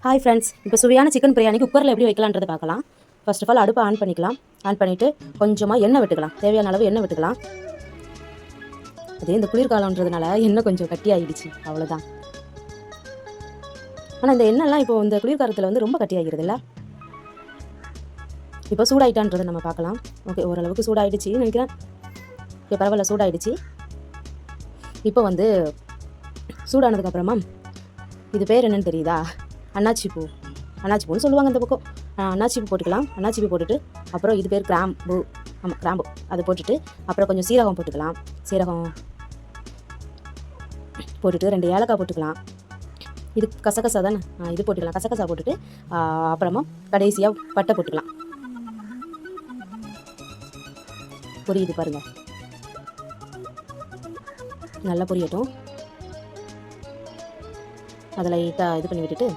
Hi friends, இப்போ சுவையான chicken biryani குக்கரில் எப்படி வைக்கலான்றதை பார்க்கலாம். ஃபர்ஸ்ட் ஆஃப் ஆல் அடுப்பை ஆன் பண்ணிக்கலாம். ஆன் பண்ணிவிட்டு கொஞ்சமாக எண்ணெய் விட்டுக்கலாம். தேவையான அளவு எண்ணெய் விட்டுக்கலாம். அதே இந்த குளிர்காலன்றதுனால எண்ணெய் கொஞ்சம் கட்டி ஆகிடுச்சு, அவ்வளோதான். ஆனால் இந்த எண்ணெய்லாம் இப்போ இந்த குளிர்காலத்தில் வந்து ரொம்ப கட்டி ஆகிடுது இல்லை. இப்போ சூடாயிட்டான்றதை நம்ம பார்க்கலாம். ஓகே, ஓரளவுக்கு சூடாயிடுச்சு நினைக்கிறேன். ஓகே, பரவாயில்ல, சூடாயிடுச்சு. இப்போ வந்து சூடானதுக்கப்புறமா இது பேர் என்னன்னு தெரியுதா? அன்னாச்சி பூன்னு சொல்லுவாங்க இந்த பக்கம். அன்னாச்சி பூ போட்டுக்கலாம். அன்னாச்சி பூ போட்டுட்டு அப்புறம் இது பேர் கிராம்பு. ஆமாம், கிராம்பு. அதை போட்டுட்டு அப்புறம் கொஞ்சம் சீரகம் போட்டுக்கலாம். சீரகம் போட்டுட்டு 2 ஏலக்காய் போட்டுக்கலாம். இது கசகசா தானே, இது போட்டுக்கலாம். கசகசா போட்டுட்டு அப்புறமா கடைசியாக பட்டை போட்டுக்கலாம். பொரியுது பாருங்கள், நல்லா பொரியட்டும். அதை லைட்டாக இது பண்ணி விட்டுட்டு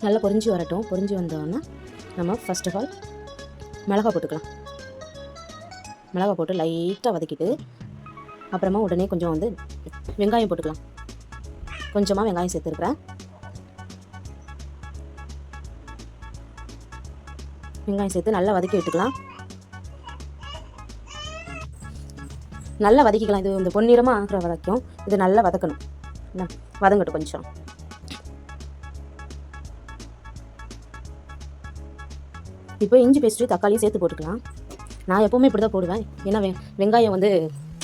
நல்லா பொரிஞ்சு வரட்டும். பொரிஞ்சு வந்தோன்னா நம்ம ஃபர்ஸ்ட் ஆஃப் ஆல் மிளகா போட்டுக்கலாம். மிளகா போட்டு லைட்டாக வதக்கிட்டு அப்புறமா உடனே கொஞ்சம் வந்து வெங்காயம் போட்டுக்கலாம். கொஞ்சமாக வெங்காயம் சேர்த்துருக்குறேன். வெங்காயம் சேர்த்து நல்லா வதக்கி விட்டுக்கலாம். நல்லா வதக்கிக்கலாம். இது இந்த பொன்னிறமாக ஆகிற வரைக்கும் இது நல்லா வதக்கணும். வதங்கட்டும் கொஞ்சம். இப்போ இஞ்சி பேஸ்ட்டு தக்காளியும் சேர்த்து போட்டுக்கலாம். நான் எப்போவுமே இப்படி தான் போடுவேன். ஏன்னா வெங்காயம் வந்து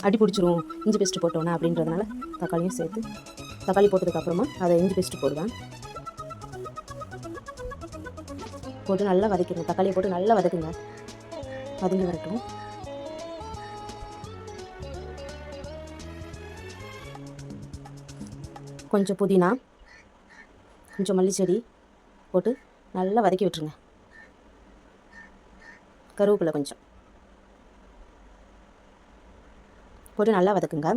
அடி பிடிச்சிரும் இஞ்சி பேஸ்ட்டு போட்டோன்னே அப்படின்றதுனால தக்காளியும் சேர்த்து தக்காளி போட்டதுக்கப்புறமா அதை இஞ்சி பேஸ்ட்டு போடுவேன். போட்டு நல்லா வதக்கிடுங்க. தக்காளியை போட்டு நல்லா வதக்குங்க. வதங்கி வரட்டும். கொஞ்சம் புதினா, கொஞ்சம் மல்லிச்செடி போட்டு நல்லா வதக்கி விட்டுருங்க. கருவேப்பிலை கொஞ்சம் போட்டு நல்லா வதக்குங்க.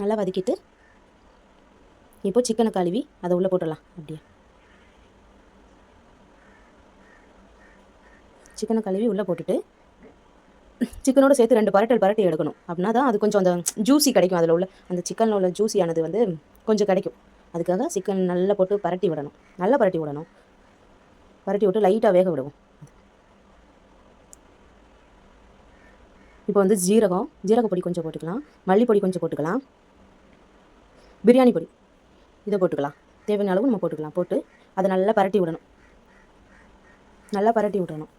நல்லா வதக்கிட்டு இப்போ சிக்கனை கழுவி அதை உள்ளே போட்டுடலாம். அப்படியே சிக்கனை கழுவி உள்ளே போட்டுட்டு சிக்கனோட சேர்த்து 2 பரட்டி எடுக்கணும். அப்படின்னா தான் அது கொஞ்சம் அந்த ஜூஸி கிடைக்கும். அதில் உள்ள அந்த சிக்கனில் உள்ள ஜூஸியானது வந்து கொஞ்சம் கிடைக்கும். அதுக்காக சிக்கன் நல்லா போட்டு பரட்டி விடணும். நல்லா பரட்டி விடணும். பரட்டி விட்டு லைட்டாக வேக விடுவோம். இப்போ வந்து ஜீரகப்பொடி கொஞ்சம் போட்டுக்கலாம். மல்லிப்பொடி கொஞ்சம் போட்டுக்கலாம். பிரியாணி பொடி இதை போட்டுக்கலாம். தேவையான அளவு நம்ம போட்டுக்கலாம். போட்டு அதை நல்லா பரட்டி விடணும். நல்லா பரட்டி விடணும்.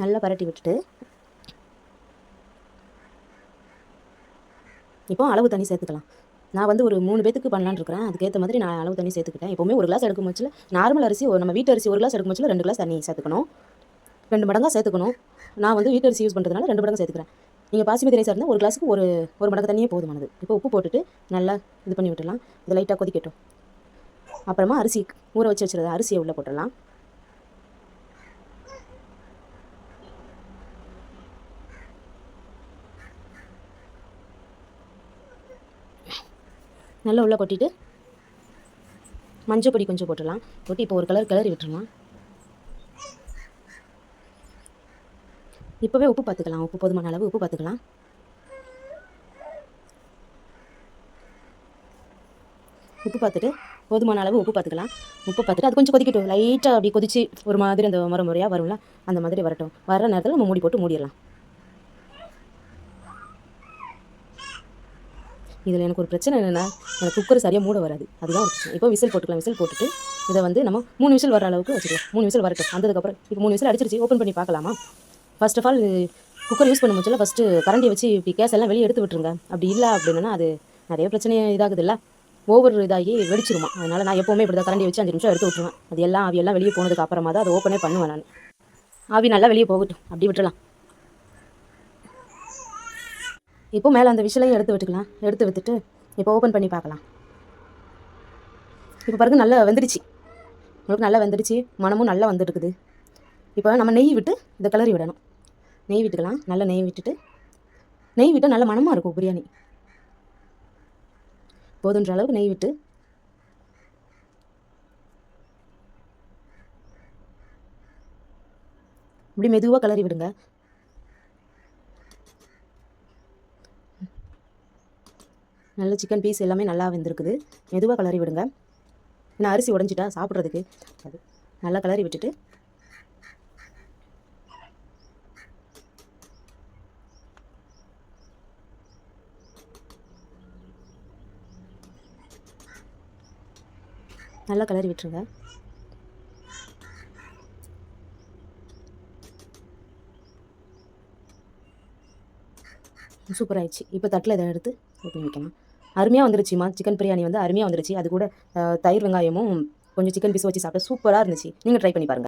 நல்லா பரட்டி விட்டுட்டு இப்போ அளவு தண்ணி சேர்த்துக்கலாம். நான் வந்து ஒரு 3 பேத்துக்கு பண்ணலான்னு இருக்கிறேன். அதுக்கேற்ற மாதிரி நான் அளவு தண்ணி சேர்த்துக்கிட்டேன். எப்போவுமே 1 கிளாஸ் எடுக்கும் பட்சத்தில் நார்மல் அரிசி நம்ம வீட்டு அரிசி 1 கிளாஸ் எடுக்கும் பட்சத்தில் 2 கிளாஸ் தண்ணி சேர்த்துக்கணும். 2 மடங்காக சேர்த்துக்கணும். நான் வந்து வீட்டு அரிசி யூஸ் பண்ணுறதுனால 2 மடங்கு சேர்த்துக்கிறேன். நீங்கள் பாசிமதி ரைஸாக இருந்தால் 1 கிளாஸுக்கு ஒரு மடங்கு தண்ணியே போதுமானது. இப்போ உப்பு போட்டுட்டு நல்லா இது பண்ணி விட்டுடலாம். இது லைட்டாக கொதிக்கட்டும். அப்புறமா அரிசி ஊற வச்சு வச்சுருந்த அரிசியை உள்ளே போட்டுடலாம். நல்லா உள்ளே கொட்டிட்டு மஞ்சள் பொடி கொஞ்சம் போட்டுடலாம். போட்டு இப்போ ஒரு கிளறி விட்டுருலாம். இப்போவே உப்பு பார்த்துக்கலாம். உப்பு போதுமான அளவு உப்பு பார்த்துக்கலாம். உப்பு பார்த்துட்டு போதுமான அளவு உப்பு பார்த்துக்கலாம். உப்பு பார்த்துட்டு அது கொஞ்சம் கொதிக்கட்டும். லைட்டாக அப்படி கொதிச்சு ஒரு மாதிரி அந்த முறையாக வரும்ல, அந்த மாதிரி வரட்டும். வர நேரத்தில் நம்ம மூடி போட்டு மூடிடலாம். இதில் எனக்கு ஒரு பிரச்சனை என்னென்னா, எனக்கு குக்கர் சரியாக மூட வராது. அதுதான் ஒரு பிரச்சனை. இப்போ விசில் போட்டுக்கலாம். விசில் போட்டுட்டு இதை வந்து நம்ம 3 விசில் வர அளவுக்கு வச்சுக்கலாம். 3 விசில் வரட்டும். வந்ததுக்கப்புறம் இப்போ 3 விசில் அடிச்சிருச்சு. ஓப்பன் பண்ணி பார்க்கலாமா? First of all cooker use பண்ண முடியல. ஃபஸ்ட்டு கரண்டியை வச்சு இப்படி கேஸ் எல்லாம் வெளியே எடுத்து விட்டுருங்க. அப்படி இல்லை அப்படின்னா அது நிறைய பிரச்சனை இதாகுது இல்லை, ஓவர் இதாகி வெடிச்சிருமா. அதனால் நான் எப்போவுமே இப்படி தான் கரண்டியை வச்சு 5 நிமிஷம் எடுத்து விட்டுருவேன். அது எல்லாம் ஆவியெல்லாம் வெளியே போனதுக்கு அப்புறமா தான் அதை ஓப்பனே பண்ணுவேன். நான் ஆவி நல்லா வெளியே போகட்டும், அப்படி விட்டுடலாம். இப்போ மேலே அந்த விசிலையும் எடுத்து விட்டுக்கலாம். எடுத்து விட்டுட்டு இப்போ ஓப்பன் பண்ணி பார்க்கலாம். இப்போ பாருங்கள், நல்லா வெந்துடுச்சு. உங்களுக்கு நல்லா வெந்துடுச்சு. மனமும் நல்லா வந்துட்டுருக்குது. இப்போ நம்ம நெய் விட்டு இதை கிளறி விடணும். நெய் விட்டுக்கலாம். நல்லா நெய் விட்டுட்டு நெய் விட்டால் நல்ல மணமாக இருக்கும் பிரியாணி. போதுன்ற அளவுக்கு நெய் விட்டு இப்படி மெதுவாக கிளறி விடுங்க. நல்ல சிக்கன் பீஸ் எல்லாமே நல்லா வெந்திருக்குது. மெதுவாக கிளறி விடுங்க. ஏன்னா அரிசி உடஞ்சிட்டா சாப்பிட்றதுக்கு அது நல்லா கிளறி விட்டுட்டு நல்லா கிளறி விட்டுருங்க. சூப்பர் ஆயிடுச்சு. இப்போ தட்டில் இதை எடுத்து ஊற்றி வைக்கணும். அருமையாக வந்துருச்சுமா. சிக்கன் பிரியாணி வந்து அருமையாக வந்துருச்சு. அது கூட தயிர் வெங்காயமும் கொஞ்சம் சிக்கன் பீஸ் வச்சு சாப்பிட்டா சூப்பராக இருந்துச்சு. நீங்கள் ட்ரை பண்ணி பாருங்கள்.